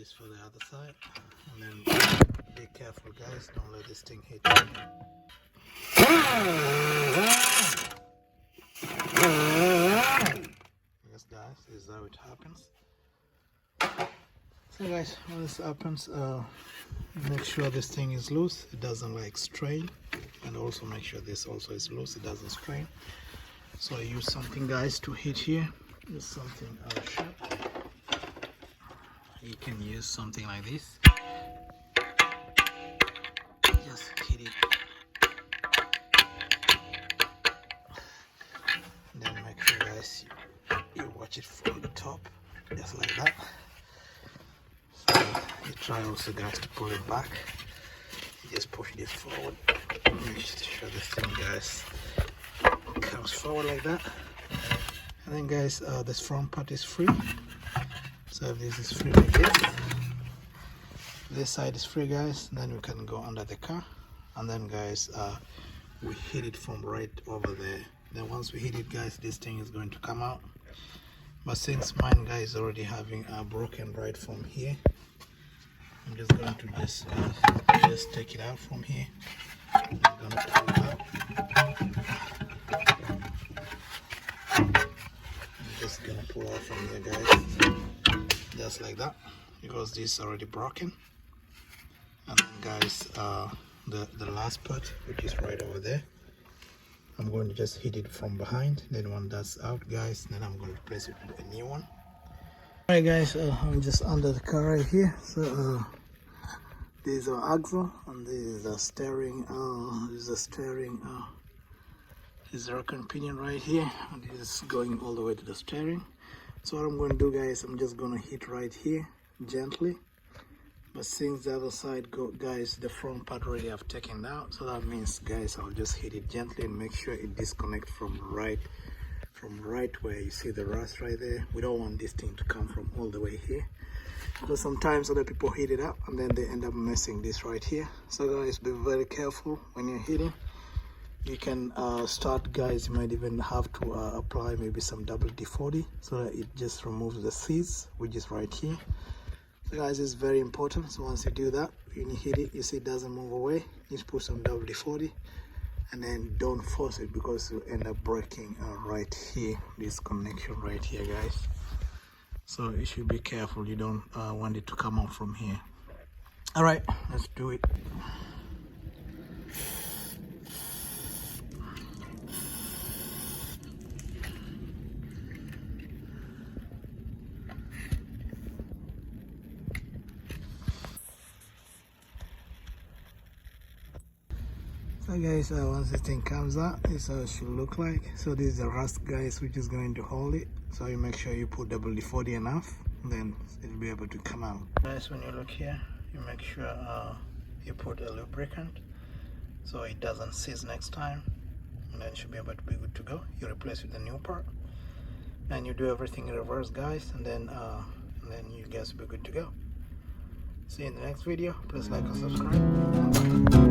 this for the other side, and then be careful guys, don't let this thing hit you. Yes guys, this is how it happens. So guys, when this happens, make sure this thing is loose, it doesn't like strain, and also make sure this also is loose, it doesn't strain. So I use something guys to hit here. Use something sharp. You can use something like this. Just hit it. Then make sure guys you watch it from the top, just like that. So you try also guys to pull it back. You just push this forward. Make sure this thing guys comes forward like that. And then guys, this front part is free. So if this is free like this side is free guys, then we can go under the car, and then guys we hit it from right over there. Then once we hit it guys, this thing is going to come out. But since mine guys is already having a broken right from here, I'm just going to just take it out from here. I'm gonna pull it out. I'm just gonna pull out from here guys, just like that, because this is already broken. And then guys, the last part, which is right over there, I'm going to just hit it from behind. Then when that's out guys, then I'm going to replace it with a new one. Alright guys, I'm just under the car right here. So this is our axle, and this is the steering. This is the steering. This is the rocker pinion right here, and this is going all the way to the steering. So what I'm going to do guys, I'm just going to hit right here gently. But since the other side guys, the front part already have taken out, so that means guys I'll just hit it gently and make sure it disconnects from right where you see the rust right there. We don't want this thing to come from all the way here, because sometimes other people hit it up and then they end up messing this right here. So guys, be very careful when you're hitting. You can start guys, you might even have to apply maybe some WD-40 so that it just removes the seeds, which is right here. So guys, it's very important. So once you do that, when you hit it, you see it doesn't move away, just put some WD-40 and then don't force it, because you end up breaking right here, this connection right here guys. So you should be careful, you don't want it to come out from here. All right, let's do it. So guys, once this thing comes out, this is how it should look like. So this is the rust guys, which is going to hold it. So you make sure you put WD-40 enough, then it'll be able to come out. Guys, when you look here, you make sure you put a lubricant so it doesn't seize next time, and then it should be able to be good to go. You replace with the new part, and you do everything in reverse guys, and then you guys will be good to go. See you in the next video. Please like and subscribe.